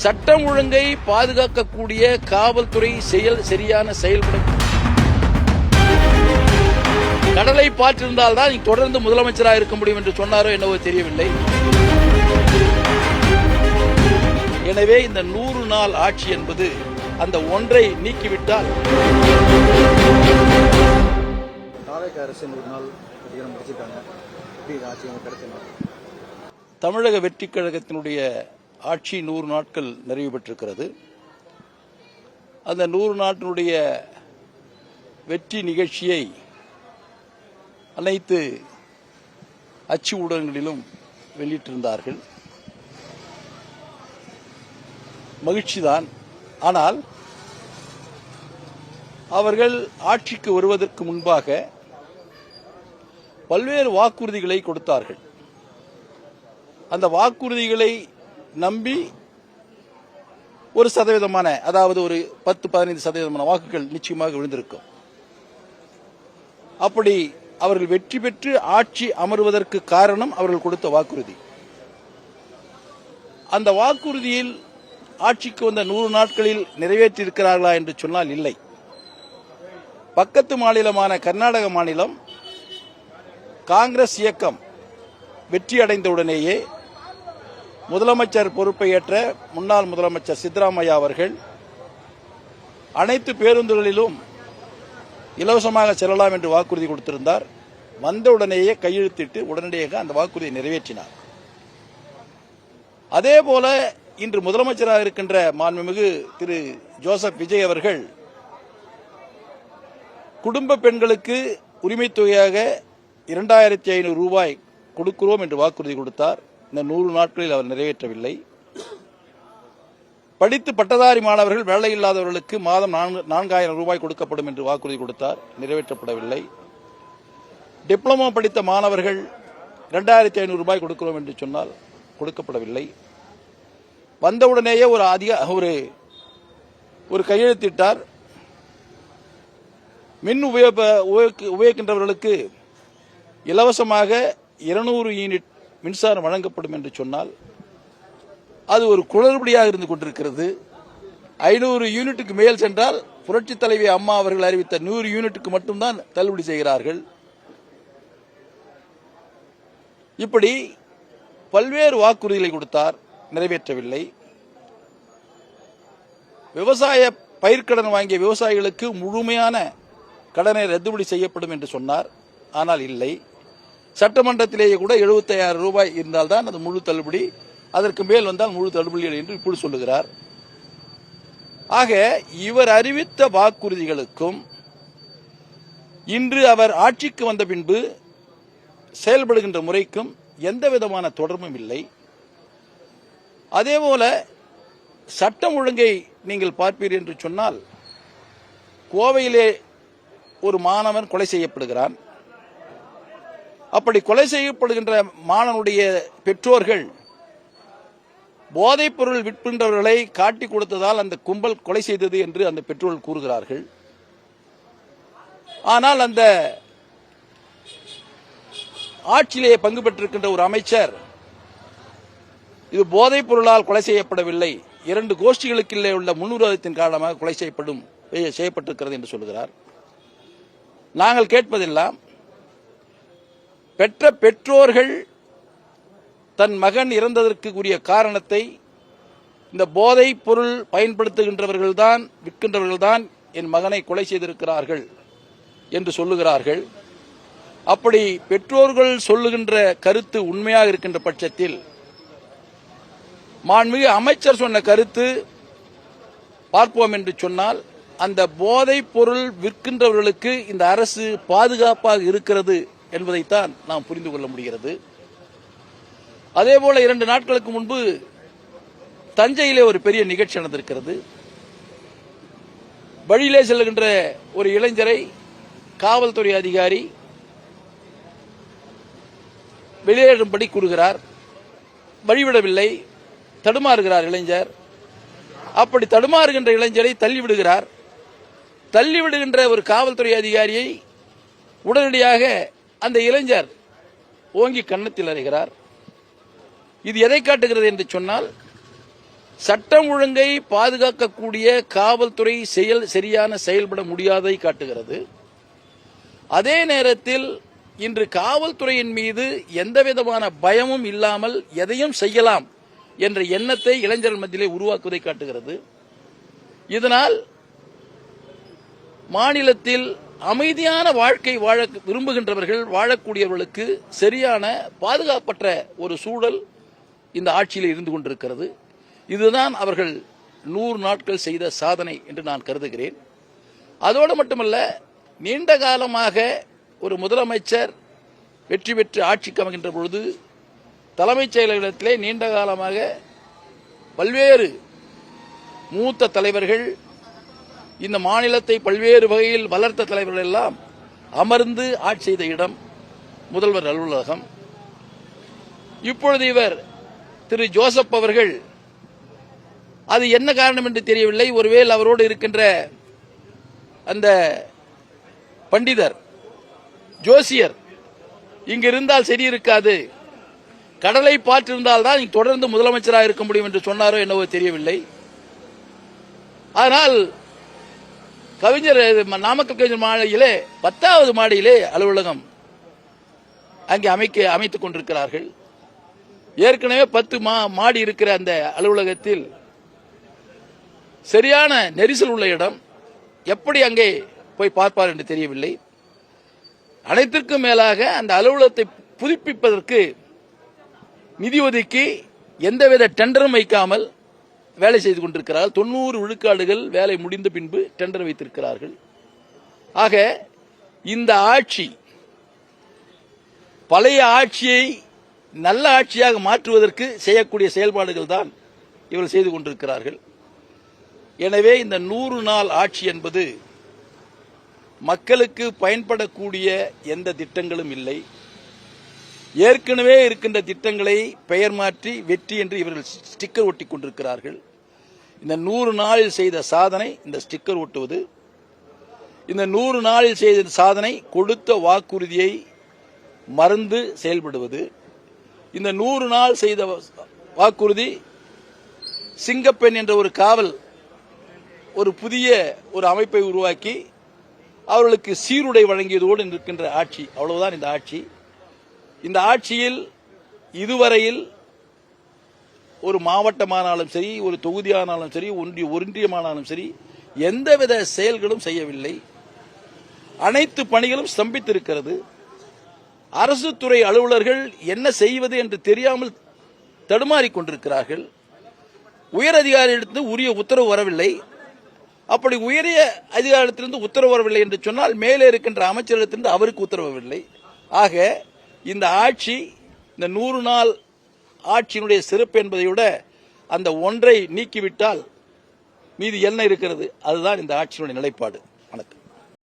சட்டம் ஒழுங்கை பாதுகாக்கக்கூடிய காவல்துறை சரியான செயல்படும். கடலை பார்த்திருந்தால் தான் தொடர்ந்து முதலமைச்சராக இருக்க முடியும் என்று சொன்னாரோ என்னவோ தெரியவில்லை. எனவே இந்த 100 நாள் ஆட்சி என்பது அந்த ஒன்றை நீக்கிவிட்டால் தமிழக வெற்றிக் கழகத்தினுடைய ஆட்சி 100 நாட்கள் நிறைவு பெற்றிருக்கிறது. அந்த 100 நாட்களுடைய வெற்றி நிகழ்ச்சியை அனைத்து அச்சு ஊடகங்களிலும் வெளியிட்டிருந்தார்கள். மகிழ்ச்சிதான். ஆனால் அவர்கள் ஆட்சிக்கு வருவதற்கு முன்பாக பல்வேறு வாக்குறுதிகளை கொடுத்தார்கள். அந்த வாக்குறுதிகளை நம்பி ஒரு சதவீதமான, அதாவது ஒரு 10-15% வாக்குகள் நிச்சயமாக விழுந்திருக்கும். அப்படி அவர்கள் வெற்றி பெற்று ஆட்சி அமர்வதற்கு காரணம் அவர்கள் கொடுத்த வாக்குறுதி. அந்த வாக்குறுதியில் ஆட்சிக்கு வந்த 100 நாட்களில் நிறைவேற்றியிருக்கிறார்களா என்று சொன்னால் இல்லை. பக்கத்து மாநிலமான கர்நாடக மாநிலம் காங்கிரஸ் இயக்கம் வெற்றி அடைந்தவுடனேயே முதலமைச்சர் பொறுப்பை ஏற்ற முன்னாள் முதலமைச்சர் சித்தராமையா அவர்கள் அனைத்து பேருந்துகளிலும் இலவசமாக செல்லலாம் என்று வாக்குறுதி கொடுத்திருந்தார். வந்தவுடனேயே கையெழுத்திட்டு உடனடியாக அந்த வாக்குறுதியை நிறைவேற்றினார். அதேபோல இன்று முதலமைச்சராக இருக்கின்ற மாண்புமிகு திரு ஜோசப் விஜய் அவர்கள் குடும்ப பெண்களுக்கு உரிமை தொகையாக 2500 ரூபாய் கொடுக்கிறோம் என்று வாக்குறுதி கொடுத்தார். இந்த 100 நாட்களில் அவர் நிறைவேற்றவில்லை. படித்து பட்டதாரி மாணவர்கள் வேலை இல்லாதவர்களுக்கு மாதம் 4000 ரூபாய் கொடுக்கப்படும் என்று வாக்குறுதி கொடுத்தார். நிறைவேற்றப்படவில்லை. டிப்ளமோ படித்த மாணவர்கள் 2500 ரூபாய் கொடுக்கிறோம் என்று சொன்னால் கொடுக்கப்படவில்லை. வந்தவுடனேயே ஒரு கையெழுத்திட்டார். மின் உபயோகிக்கின்றவர்களுக்கு இலவசமாக 200 யூனிட் மின்சாரம் வழங்கப்படும் என்று சொன்னால் அது ஒரு குளறுபடியாக இருந்து கொண்டிருக்கிறது. 500 யூனிட்டுக்கு மேல் சென்றால் புரட்சித் தலைவி அம்மா அவர்கள் அறிவித்த 100 யூனிட்டுக்கு மட்டும்தான் தள்ளுபடி செய்கிறார்கள். இப்படி பல்வேறு வாக்குறுதிகளை கொடுத்தார், நிறைவேற்றவில்லை. விவசாய பயிர்க்கடன் வாங்கிய விவசாயிகளுக்கு முழுமையான கடனை ரத்துபடி செய்யப்படும் என்று சொன்னார். ஆனால் இல்லை. சட்டமன்றத்திலேயே கூட 75,000 ரூபாய் இருந்தால்தான் அது முழு தள்ளுபடி, அதற்கு மேல் வந்தால் முழு தள்ளுபடி என்று இப்படி சொல்லுகிறார். ஆக இவர் அறிவித்த வாக்குறுதிகளுக்கும் இன்று அவர் ஆட்சிக்கு வந்த பின்பு செயல்படுகின்ற முறைக்கும் எந்த விதமான தொடர்பும் இல்லை. அதேபோல சட்டம் ஒழுங்கை நீங்கள் பார்ப்பீர்கள் என்று சொன்னால், கோவையிலே ஒரு மாணவன் கொலை செய்யப்படுகிறான். அப்படி கொலை செய்யப்படுகின்ற மாணவனுடைய பெற்றோர்கள் போதைப் பொருள் விற்கின்றவர்களை காட்டிக் கொடுத்ததால் அந்த கும்பல் கொலை செய்தது என்று அந்த பெற்றோர்கள் கூறுகிறார்கள். ஆனால் அந்த ஆட்சியிலேயே பங்கு பெற்றிருக்கின்ற ஒரு அமைச்சர் இது போதைப் பொருளால் கொலை செய்யப்படவில்லை, 2 கோஷ்டிகளுக்கு உள்ள முன்னுரிமத்தின் காரணமாக கொலை செய்யப்பட்டிருக்கிறது என்று சொல்கிறார். நாங்கள் கேட்பதெல்லாம், பெற்ற பெற்றோர்கள் தன் மகன் இறந்ததற்கு உரிய காரணத்தை இந்த போதைப் பொருள் பயன்படுத்துகின்றவர்கள்தான், விற்கின்றவர்கள்தான் என் மகனை கொலை செய்திருக்கிறார்கள் என்று சொல்லுகிறார்கள். அப்படி பெற்றோர்கள் சொல்லுகின்ற கருத்து உண்மையாக இருக்கின்ற பட்சத்தில் மாண்புமிகு அமைச்சர் சொன்ன கருத்து பார்ப்போம் என்று சொன்னால், அந்த போதைப் பொருள் விற்கின்றவர்களுக்கு இந்த அரசு பாதுகாப்பாக இருக்கிறது என்பதைத்தான் நாம் புரிந்து கொள்ள முடிகிறது. அதேபோல 2 நாட்களுக்கு முன்பு தஞ்சையிலே ஒரு பெரிய நிகழ்ச்சி நடந்திருக்கிறது. வழியிலே செல்கின்ற ஒரு இளைஞரை காவல்துறை அதிகாரி வெளியேறும்படி கூறுகிறார். வழிவிடவில்லை, தடுமாறுகிறார் இளைஞர். அப்படி தடுமாறுகின்ற இளைஞரை தள்ளிவிடுகிறார். தள்ளிவிடுகின்ற ஒரு காவல்துறை அதிகாரியை உடனடியாக அந்த இளைஞர் ஓங்கி கன்னத்தில் அறைகிறார். இது எதை காட்டுகிறது என்று சொன்னால், சட்டம் ஒழுங்கை பாதுகாக்கக்கூடிய காவல்துறை சரியான செயல்பட முடியாதை காட்டுகிறது. அதே நேரத்தில் இன்று காவல்துறையின் மீது எந்தவிதமான பயமும் இல்லாமல் எதையும் செய்யலாம் என்ற எண்ணத்தை இளைஞர்கள் மத்தியிலே உருவாக்குவதை காட்டுகிறது. இதனால் மாநிலத்தில் அமைதியான வாழ்க்கை வாழ விரும்புகின்றவர்கள், வாழக்கூடியவர்களுக்கு சரியான பாதுகாப்பற்ற ஒரு சூழல் இந்த ஆட்சியில் இருந்து கொண்டிருக்கிறது. இதுதான் அவர்கள் 100 நாட்கள் செய்த சாதனை என்று நான் கருதுகிறேன். அதோடு மட்டுமல்ல, நீண்ட காலமாக ஒரு முதலமைச்சர் வெற்றி பெற்று ஆட்சிக்கு அமைகின்ற பொழுது தலைமைச் செயலகத்திலே நீண்ட காலமாக பல்வேறு மூத்த தலைவர்கள், இந்த மாநிலத்தை பல்வேறு வகையில் வளர்த்த தலைவர்கள் எல்லாம் அமர்ந்து ஆட்சி செய்த இடம் முதல்வர் அலுவலகம். இப்பொழுது இவர் திரு ஜோசப் அவர்கள், அது என்ன காரணம் என்று தெரியவில்லை, ஒருவேளை அவரோடு இருக்கின்ற அந்த பண்டிதர் ஜோசியர் இங்கு இருந்தால் சரி இருக்காது, கடலை பார்த்திருந்தால் தான் தொடர்ந்து முதலமைச்சராக இருக்க முடியும் என்று சொன்னாரோ என்னவோ தெரியவில்லை. ஆனால் கவிஞர் நாமக்கல் கவிஞர் மாளிகையிலே 10வது மாடியிலே அலுவலகம் அங்கே அமைத்துக் கொண்டிருக்கிறார்கள். ஏற்கனவே 10 மாடி இருக்கிற அந்த அலுவலகத்தில் சரியான நெரிசல் உள்ள இடம், எப்படி அங்கே போய் பார்ப்பார் என்று தெரியவில்லை. அனைத்திற்கும் மேலாக அந்த அலுவலகத்தை புதுப்பிப்பதற்கு நிதி ஒதுக்கி எந்தவித டெண்டரும் வைக்காமல் வேலை செய்து கொண்டிருக்கிறார்கள். 90 விழுக்காடுகள் வேலை முடிந்த பின்பு டெண்டர் வைத்திருக்கிறார்கள். ஆக இந்த ஆட்சி பழைய ஆட்சியை நல்ல ஆட்சியாக மாற்றுவதற்கு செய்யக்கூடிய செயல்பாடுகள் தான் இவர்கள் செய்து கொண்டிருக்கிறார்கள். எனவே இந்த 100 நாள் ஆட்சி என்பது மக்களுக்கு பயன்படக்கூடிய எந்த திட்டங்களும் இல்லை. ஏற்கனவே இருக்கின்ற திட்டங்களை பெயர் மாற்றி வெற்றி என்று இவர்கள் ஸ்டிக்கர் ஒட்டி கொண்டிருக்கிறார்கள். இந்த 100 நாளில் செய்த சாதனை இந்த ஸ்டிக்கர் ஒட்டுவது, இந்த 100 நாளில் செய்த சாதனை கொடுத்த வாக்குறுதியை மறந்து செயல்படுவது, இந்த 100 நாள் செய்த வாக்குறுதி சிங்கப்பெண் என்ற ஒரு காவல் ஒரு புதிய ஒரு அமைப்பை உருவாக்கி அவர்களுக்கு சீருடை வழங்கியதோடு இருக்கின்ற ஆட்சி. அவ்வளவுதான் இந்த ஆட்சி. இந்த ஆட்சியில் இதுவரையில் ஒரு மாவட்டமானாலும் சரி, ஒரு தொகுதியானாலும் சரி, ஒன்றியமானாலும் சரி, எந்தவித செயல்களும் செய்யவில்லை. அனைத்து பணிகளும் ஸ்தம்பித்திருக்கிறது. அரசு துறை அலுவலர்கள் என்ன செய்வது என்று தெரியாமல் தடுமாறிக் கொண்டிருக்கிறார்கள். உயர் அதிகாரியிடத்து உரிய உத்தரவு வரவில்லை. அப்படி உயரிய அதிகாரத்திலிருந்து உத்தரவு வரவில்லை என்று சொன்னால் மேலே இருக்கின்ற அமைச்சரிடத்திலிருந்து அவருக்கு உத்தரவில்லை. ஆக இந்த ஆட்சி, இந்த 100 நாள் ஆட்சியினுடைய சிறப்பு என்பதை விட அந்த ஒன்றை நீக்கிவிட்டால் மீது என்ன இருக்கிறது? அதுதான் இந்த ஆட்சியினுடைய நிலைப்பாடு.